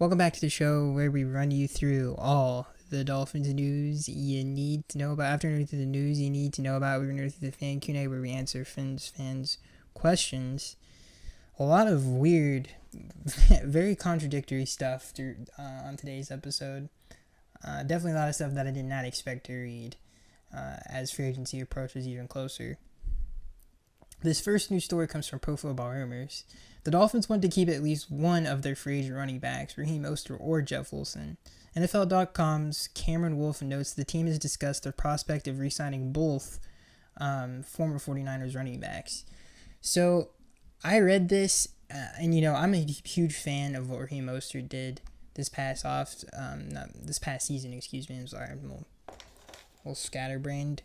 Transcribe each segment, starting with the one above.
Welcome back to the show where we run you through all the Dolphins news you need to know about. After running through the news you need to know about, we're going to run through the fan Q&A where we answer fans' questions. A lot of weird, very contradictory stuff on today's episode. Definitely a lot of stuff that I did not expect to read as free agency approaches even closer. This first news story comes from Pro Football Rumors. The Dolphins want to keep at least one of their free agent running backs, Raheem Mostert or Jeff Wilson. NFL.com's Cameron Wolfe notes the team has discussed the prospect of re-signing both former 49ers running backs. So I read this, and I'm a huge fan of what Raheem Mostert did this past season. I'm sorry, I'm a little scatterbrained.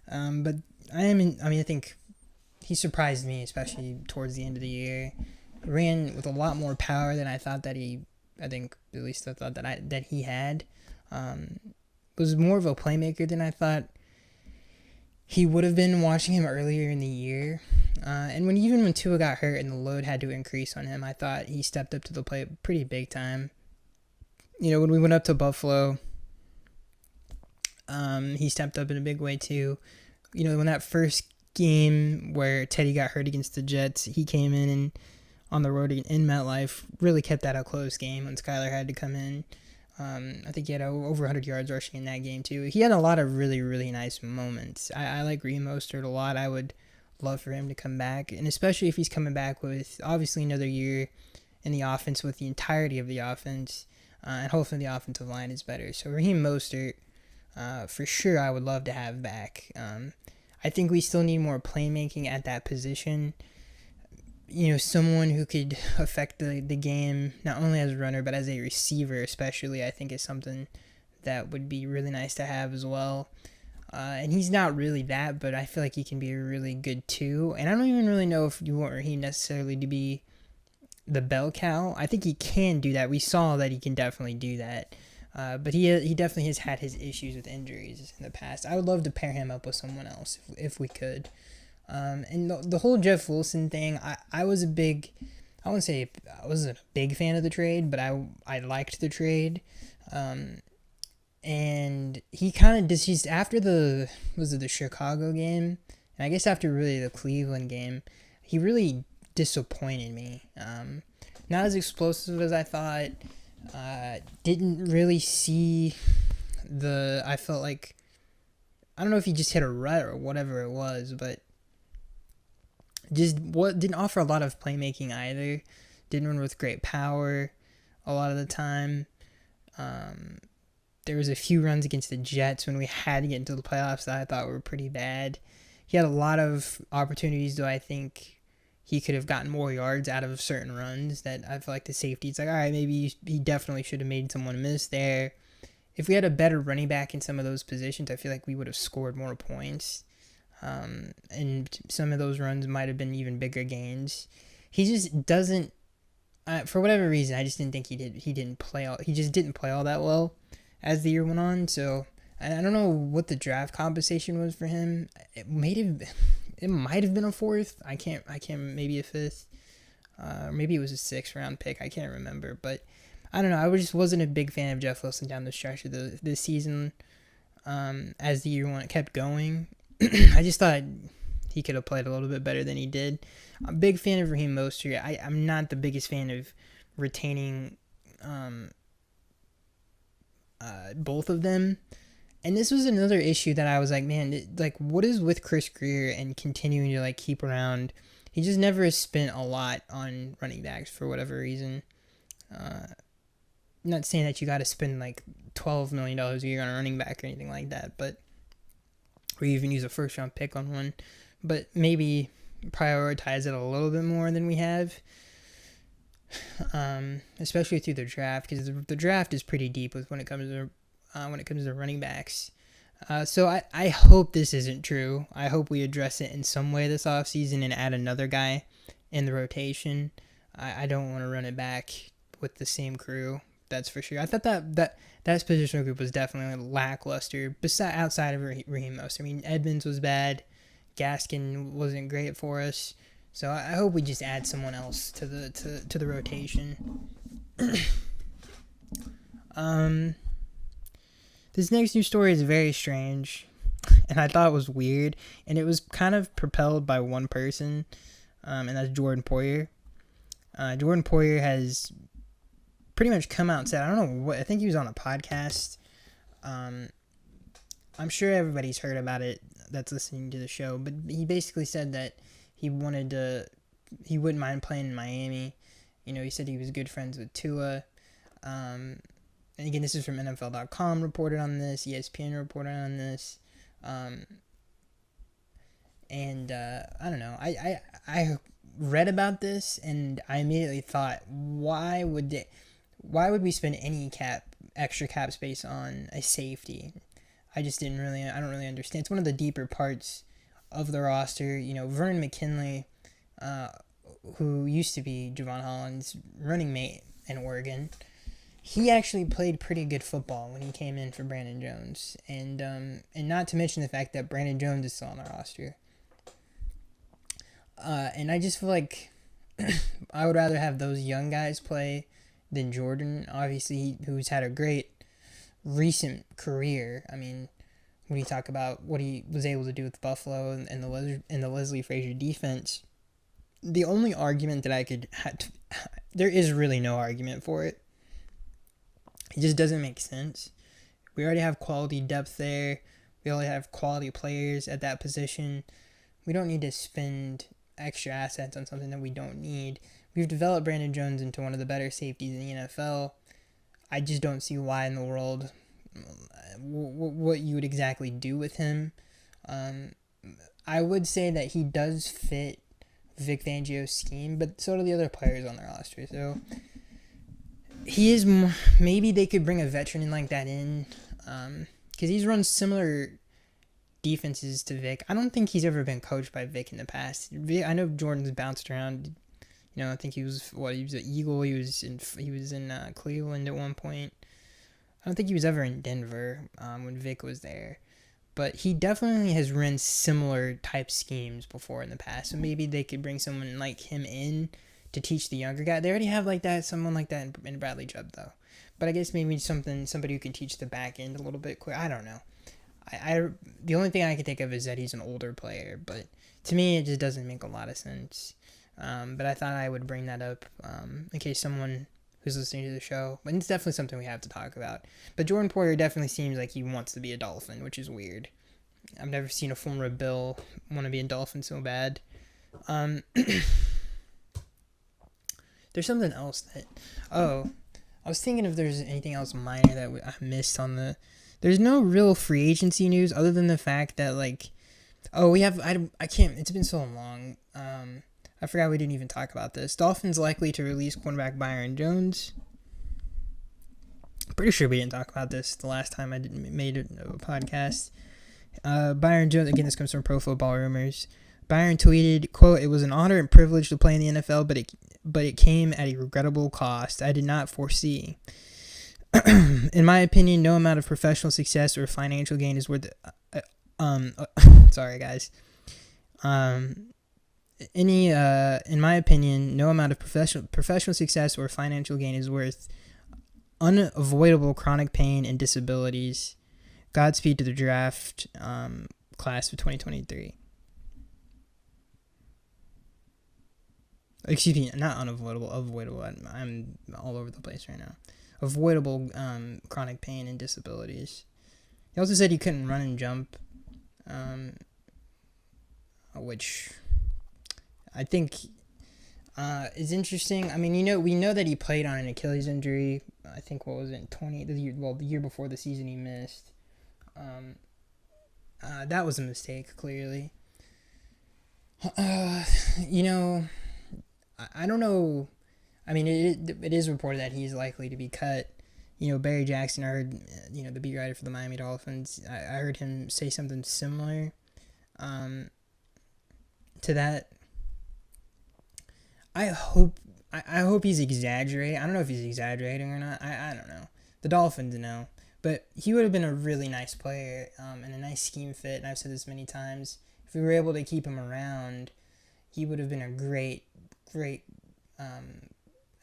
But I think he surprised me, especially towards the end of the year. Ran with a lot more power than I thought that he had. Was more of a playmaker than I thought he would have been watching him earlier in the year. And when Tua got hurt and the load had to increase on him, I thought he stepped up to the plate pretty big time. When we went up to Buffalo, he stepped up in a big way too. When that first game where Teddy got hurt against the Jets, he came in and on the road in MetLife really kept that a close game when Skyler had to come in. I think he had over 100 yards rushing in that game too. He had a lot of really, really nice moments. I like Raheem Mostert a lot. I would love for him to come back, and especially if he's coming back with obviously another year in the offense with the entirety of the offense, and hopefully the offensive line is better. So Raheem Mostert, for sure, I would love to have back. I think we still need more playmaking at that position. Someone who could affect the game, not only as a runner, but as a receiver especially, I think is something that would be really nice to have as well. And he's not really that, but I feel like he can be really good too. And I don't even really know if you want Raheem necessarily to be the bell cow. I think he can do that. We saw that he can definitely do that. But he definitely has had his issues with injuries in the past. I would love to pair him up with someone else if we could. And the whole Jeff Wilson thing, I wasn't a big fan of the trade, but I liked the trade. And he kind of just after the Chicago game, and I guess after really the Cleveland game, he really disappointed me. Not as explosive as I thought. Didn't really see I felt like, I don't know if he just hit a rut or whatever it was, but didn't offer a lot of playmaking either. Didn't run with great power a lot of the time. There was a few runs against the Jets when we had to get into the playoffs that I thought were pretty bad. He had a lot of opportunities, though I think he could have gotten more yards out of certain runs that I feel like the safety, it's like, all right, maybe he definitely should have made someone miss there. If we had a better running back in some of those positions, I feel like we would have scored more points. And some of those runs might have been even bigger gains. He just doesn't, for whatever reason, I just didn't think he didn't play all that well as the year went on. So I don't know what the draft compensation was for him. It might have been a fourth. I can't, maybe a fifth. Maybe it was a 6th round pick. I can't remember, but I don't know. I just wasn't a big fan of Jeff Wilson down the stretch of this season. As the year kept going, I just thought he could have played a little bit better than he did. I'm a big fan of Raheem Mostert. I'm not the biggest fan of retaining both of them. And this was another issue that I was like, man, what is with Chris Greer and continuing to keep around? He just never has spent a lot on running backs for whatever reason. Not saying that you got to spend $12 million a year on a running back or anything like that, but or even use a first round pick on one, but maybe prioritize it a little bit more than we have, especially through the draft, because the draft is pretty deep when it comes to running backs. So I hope this isn't true. I hope we address it in some way this offseason and add another guy in the rotation. I don't want to run it back with the same crew. That's for sure. I thought that positional group was definitely lackluster. Outside of Raheem Mostert, I mean, Edmonds was bad. Gaskin wasn't great for us. So I hope we just add someone else to the rotation. Um, this next news story is very strange, and I thought it was weird, and it was kind of propelled by one person, and that's Jordan Poyer. Jordan Poyer has pretty much come out and said, I don't know what, I think he was on a podcast. I'm sure everybody's heard about it that's listening to the show, but he basically said that he wouldn't mind playing in Miami. He said he was good friends with Tua. And again, this is from NFL.com reported on this, ESPN reported on this. And I don't know. I read about this and I immediately thought, why would we spend any extra cap space on a safety? I don't really understand. It's one of the deeper parts of the roster. Vernon McKinley, who used to be Javon Holland's running mate in Oregon, he actually played pretty good football when he came in for Brandon Jones. And not to mention the fact that Brandon Jones is still on the roster. And I just feel like I would rather have those young guys play than Jordan, obviously, who's had a great recent career. I mean, when you talk about what he was able to do with Buffalo and the Leslie Frazier defense, the only argument that I could there is really no argument for it. It just doesn't make sense. We already have quality depth there. We already have quality players at that position. We don't need to spend extra assets on something that we don't need. We've developed Brandon Jones into one of the better safeties in the NFL. I just don't see why in the world what you would exactly do with him. I would say that he does fit Vic Fangio's scheme, but so do the other players on their roster. So he is, maybe they could bring a veteran in like that in, because he's run similar defenses to Vic. I don't think he's ever been coached by Vic in the past. I know Jordan's bounced around. I think he was an Eagle. He was in Cleveland at one point. I don't think he was ever in Denver when Vic was there. But he definitely has run similar type schemes before in the past. So maybe they could bring someone like him in to teach the younger guy. They already have someone like that in Bradley Chubb though. But I guess maybe somebody who can teach the back end a little bit quick. I don't know. The only thing I can think of is that he's an older player, but to me it just doesn't make a lot of sense. But I thought I would bring that up in case someone who's listening to the show. But it's definitely something we have to talk about. But Jordan Poyer definitely seems like he wants to be a Dolphin, which is weird. I've never seen a former Bill want to be a Dolphin so bad. There's something else that... I was thinking if there's anything else minor that I missed on the... There's no real free agency news other than the fact that, we have... I can't... It's been so long. I forgot we didn't even talk about this. Dolphins likely to release cornerback Byron Jones. Pretty sure we didn't talk about this the last time I made a podcast. Byron Jones, again, this comes from Pro Football Rumors. Byron tweeted, quote, "It was an honor and privilege to play in the NFL, but it came at a regrettable cost I did not foresee. In my opinion, no amount of professional success or financial gain is worth sorry guys. In my opinion, no amount of professional success or financial gain is worth unavoidable chronic pain and disabilities. Godspeed to the draft class of 2023." Excuse me, not unavoidable, avoidable. I'm all over the place right now. Avoidable chronic pain and disabilities. He also said he couldn't run and jump, which I think is interesting. I mean, we know that he played on an Achilles injury. I think, what was it, the year before the season he missed. That was a mistake, clearly. I don't know. I mean, it is reported that he's likely to be cut. Barry Jackson, I heard, the beat writer for the Miami Dolphins, I heard him say something similar to that. I hope he's exaggerating. I don't know if he's exaggerating or not. I don't know. The Dolphins know. But he would have been a really nice player and a nice scheme fit. And I've said this many times. If we were able to keep him around, he would have been a great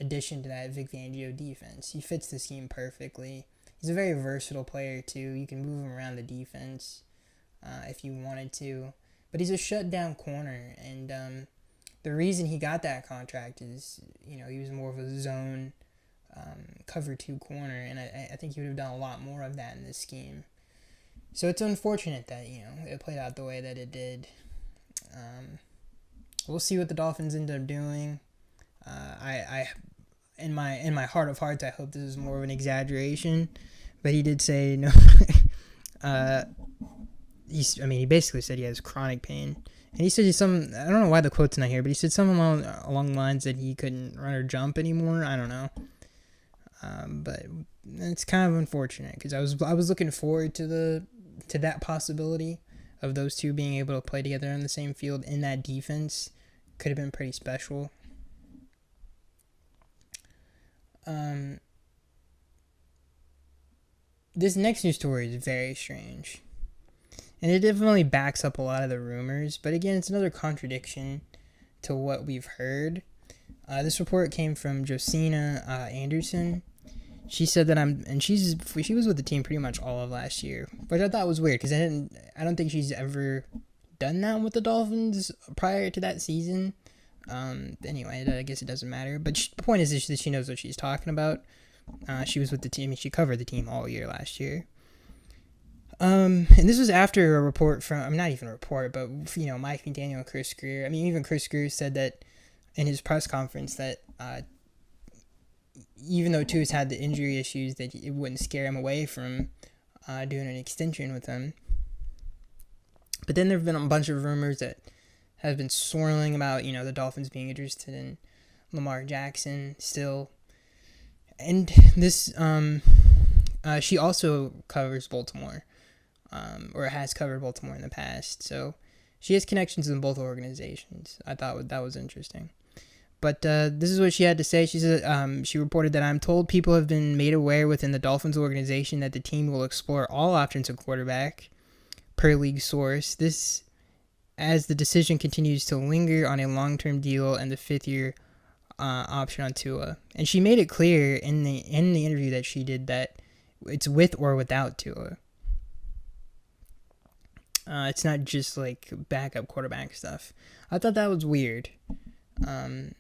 addition to that Vic Fangio defense. He fits the scheme perfectly. He's a very versatile player too. You can move him around the defense if you wanted to, but he's a shutdown corner, and the reason he got that contract is, he was more of a zone cover 2 corner, and I think he would have done a lot more of that in this scheme. So it's unfortunate that, it played out the way that it did. We'll see what the Dolphins end up doing. I in my heart of hearts, I hope this is more of an exaggeration, but he did say no. He basically said he has chronic pain, and he said I don't know why the quote's not here, but he said something along the lines that he couldn't run or jump anymore. I don't know, but it's kind of unfortunate because I was looking forward to that possibility of those two being able to play together on the same field in that defense. Could have been pretty special. This next news story is very strange, and it definitely backs up a lot of the rumors, but again, it's another contradiction to what we've heard. This report came from Josina Anderson. She said that she was with the team pretty much all of last year, which I thought was weird because I don't think she's ever done that with the Dolphins prior to that season. Anyway, I guess it doesn't matter. But the point is that she knows what she's talking about. She was with the team, and she covered the team all year last year. And this was after a report from, not even a report, but, Mike McDaniel and Chris Greer. Even Chris Greer said that in his press conference that even though Tua's had the injury issues, that it wouldn't scare him away from doing an extension with him. But then there have been a bunch of rumors that have been swirling about, the Dolphins being interested in Lamar Jackson still. And this, she also covers Baltimore, or has covered Baltimore in the past. So she has connections in both organizations. I thought that was interesting. But this is what she had to say. She said, she reported that I'm told people have been made aware within the Dolphins organization that the team will explore all options of quarterback, per league source. This, as the decision continues to linger on a long-term deal and the 5th-year option on Tua. And she made it clear in the interview that she did that it's with or without Tua. It's not just like backup quarterback stuff. I thought that was weird. I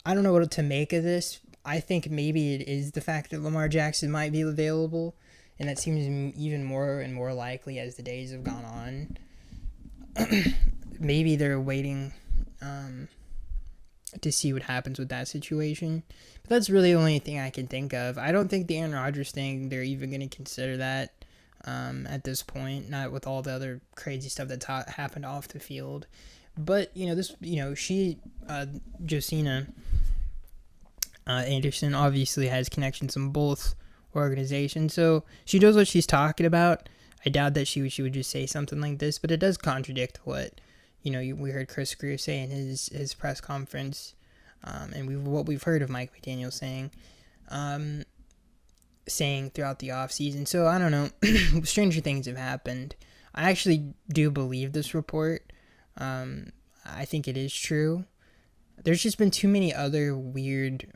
don't know what to make of this. I think maybe it is the fact that Lamar Jackson might be available, and that seems even more and more likely as the days have gone on. Maybe they're waiting to see what happens with that situation. But that's really the only thing I can think of. I don't think the Aaron Rodgers thing, they're even going to consider that at this point, not with all the other crazy stuff that's happened off the field. But, Josina Anderson obviously has connections in both organizations, so she knows what she's talking about. I doubt that she would just say something like this, but it does contradict what, we heard Chris Greer say in his press conference, and what we've heard of Mike McDaniel saying throughout the offseason. So, I don't know. Stranger things have happened. I actually do believe this report. I think it is true. There's just been too many other weird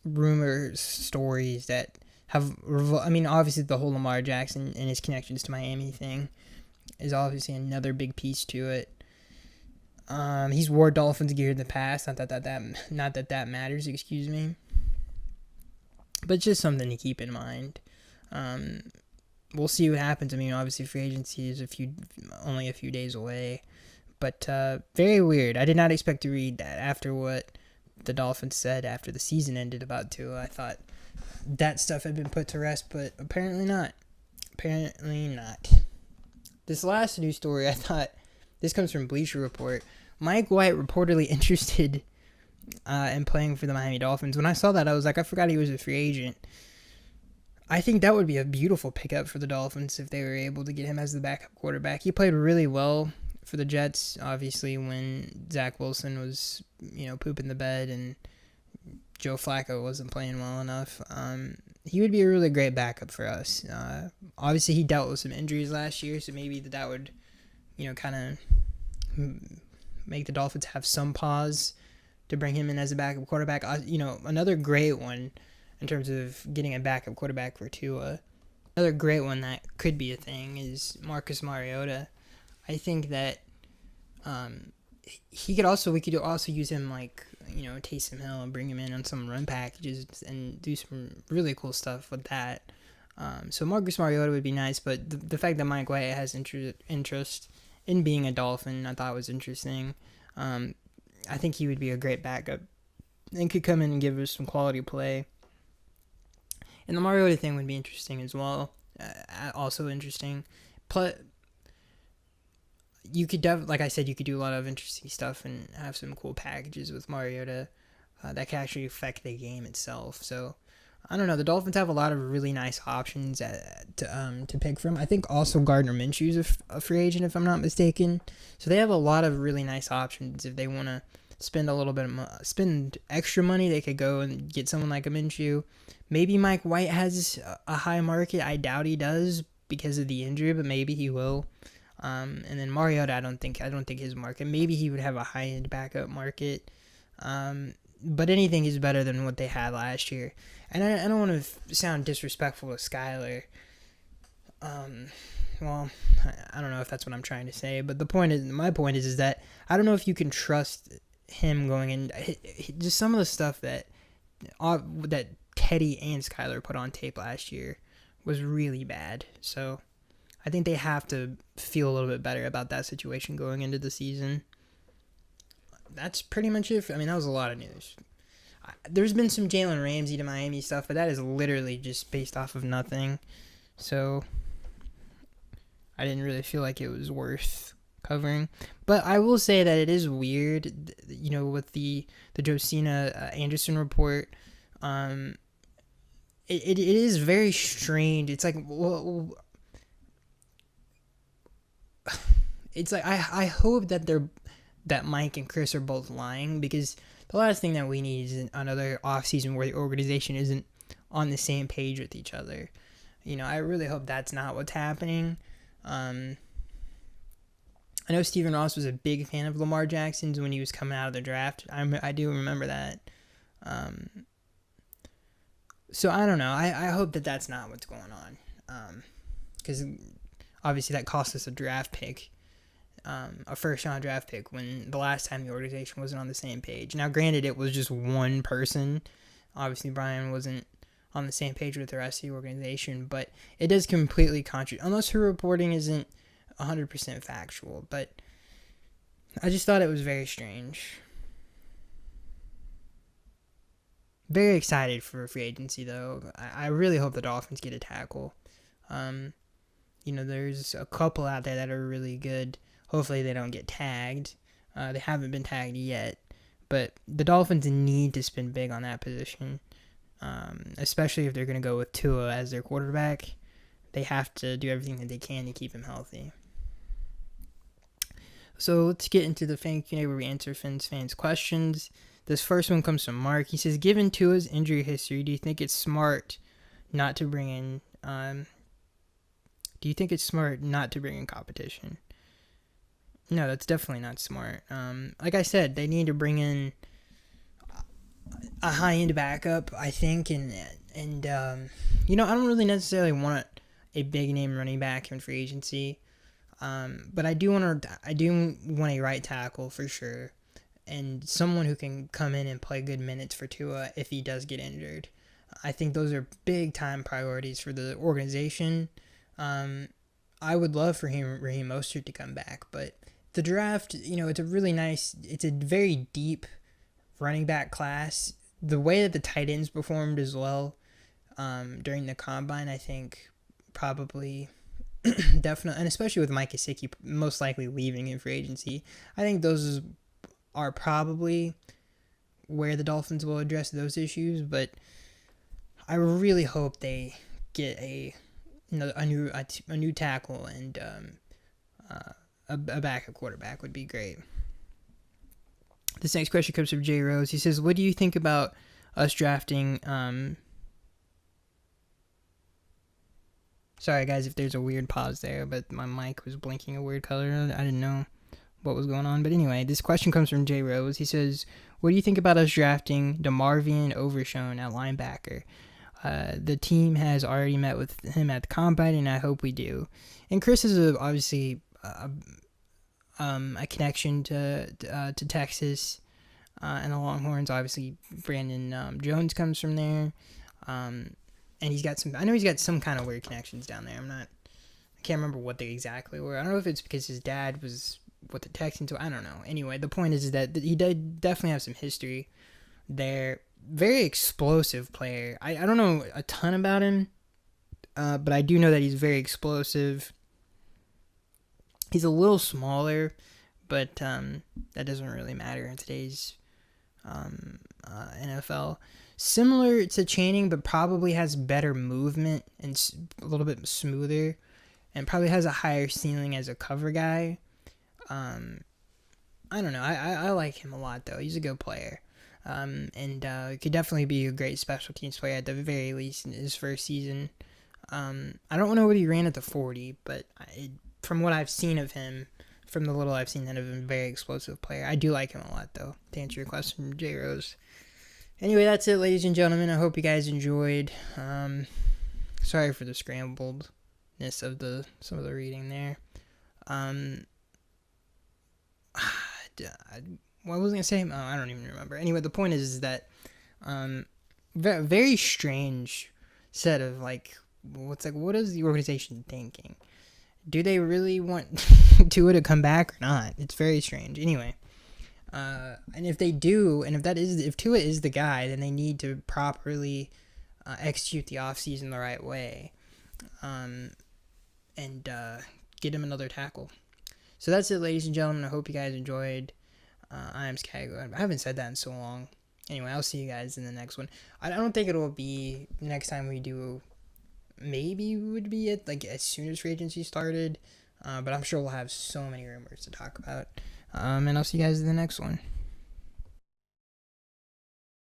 rumors, stories that have... obviously the whole Lamar Jackson and his connections to Miami thing is obviously another big piece to it. He's wore Dolphins gear in the past. Not that matters, excuse me. But just something to keep in mind. We'll see what happens. Obviously free agency is only a few days away. But very weird. I did not expect to read that after what the Dolphins said after the season ended about Tua. I thought that stuff had been put to rest, but apparently not. This last news story, I thought, this comes from Bleacher Report. Mike White reportedly interested in playing for the Miami Dolphins. When I saw that, I was like, I forgot he was a free agent. I think that would be a beautiful pickup for the Dolphins if they were able to get him as the backup quarterback. He played really well for the Jets, obviously, when Zach Wilson was, pooping the bed and Joe Flacco wasn't playing well enough. He would be a really great backup for us. Obviously, he dealt with some injuries last year, so maybe that would, kind of make the Dolphins have some pause to bring him in as a backup quarterback. Another great one in terms of getting a backup quarterback for Tua. Another great one that could be a thing is Marcus Mariota. I think that we could also use him like, Taysom Hill and bring him in on some run packages and do some really cool stuff with that. So Marcus Mariota would be nice, but the fact that Mike White has interest in being a Dolphin, I thought was interesting. I think he would be a great backup and could come in and give us some quality play. And the Mariota thing would be interesting as well. Also interesting. Plus, you could like I said, you could do a lot of interesting stuff and have some cool packages with Mariota that could actually affect the game itself. So I don't know. The Dolphins have a lot of really nice options to pick from. I think also Gardner Minshew is a free agent, if I'm not mistaken. So they have a lot of really nice options. If they want to spend extra money, they could go and get someone like a Minshew. Maybe Mike White has a high market. I doubt he does because of the injury, but maybe he will. And then Mariota, I don't think his market. Maybe he would have a high end backup market. But anything is better than what they had last year. And I don't want to sound disrespectful to Skyler. Well, I don't know if that's what I'm trying to say, but my point is that I don't know if you can trust him going in. Just some of the stuff that Teddy and Skyler put on tape last year was really bad. So I think they have to feel a little bit better about that situation going into the season. That's pretty much it. That was a lot of news. There's been some Jalen Ramsey to Miami stuff, but that is literally just based off of nothing. So I didn't really feel like it was worth covering. But I will say that it is weird, with the Josina Anderson report. It is very strange. It's like, well, it's like I hope that Mike and Chris are both lying, because the last thing that we need is another offseason where the organization isn't on the same page with each other. I really hope that's not what's happening. I know Stephen Ross was a big fan of Lamar Jackson's when he was coming out of the draft. I do remember that. So I don't know. I hope that that's not what's going on. Because obviously that cost us a draft pick. A first-round draft pick when the last time the organization wasn't on the same page. Now, granted, it was just one person. Obviously, Brian wasn't on the same page with the rest of the organization, but it does completely contradict, unless her reporting isn't 100% factual. But I just thought it was very strange. Very excited for free agency, though. I really hope the Dolphins get a tackle. There's a couple out there that are really good. Hopefully they don't get tagged. They haven't been tagged yet. But the Dolphins need to spend big on that position, especially if they're going to go with Tua as their quarterback. They have to do everything that they can to keep him healthy. So let's get into the fan Q&A where we answer fans' questions. This first one comes from Mark. He says, given Tua's injury history, do you think it's smart not to bring in competition? No, that's definitely not smart. Like I said, they need to bring in a high-end backup, I think, and I don't really necessarily want a big-name running back in free agency, but I do want a right tackle for sure, and someone who can come in and play good minutes for Tua if he does get injured. I think those are big-time priorities for the organization. I would love for Raheem Mostert to come back, but the draft, it's a very deep running back class. The way that the tight ends performed as well during the combine, I think probably definitely, and especially with Mike Gesicki most likely leaving in free agency, I think those are probably where the Dolphins will address those issues. But I really hope they get a new tackle and a backup quarterback would be great. This next question comes from Jay Rose. He says, what do you think about us drafting... Sorry, guys, if there's a weird pause there, but my mic was blinking a weird color. I didn't know what was going on. But anyway, this question comes from Jay Rose. He says, "What do you think about us drafting DeMarvion Overshown at linebacker? The team has already met with him at the combine, and I hope we do." And Chris is obviously a connection to Texas and the Longhorns. Obviously, Brandon Jones comes from there, and he's got some. I know he's got some kind of weird connections down there. I can't remember what they exactly were. I don't know if it's because his dad was with the Texans. I don't know. Anyway, the point is that he did definitely have some history there. Very explosive player. I don't know a ton about him, but I do know that he's very explosive. He's a little smaller, but that doesn't really matter in today's NFL. Similar to Channing, but probably has better movement and a little bit smoother, and probably has a higher ceiling as a cover guy. I don't know. I like him a lot, though. He's a good player. And could definitely be a great special teams player at the very least in his first season. I don't know what he ran at the 40, but from what I've seen of him, from the little I've seen of him, a very explosive player. I do like him a lot, though, to answer your question, J. Rose. Anyway, that's it, ladies and gentlemen. I hope you guys enjoyed. Sorry for the scrambledness of some of the reading there. What was I going to say? Oh, I don't even remember. Anyway, the point is that very strange set of, what is the organization thinking? Do they really want Tua to come back or not? It's very strange. Anyway, and if they do, and if Tua is the guy, then they need to properly execute the offseason the right way, and get him another tackle. So that's it, ladies and gentlemen. I hope you guys enjoyed. I am Skago. I haven't said that in so long. Anyway, I'll see you guys in the next one. I don't think it'll be the next time we do. Maybe would be it as soon as free agency started, but I'm sure we'll have so many rumors to talk about. And I'll see you guys in the next one.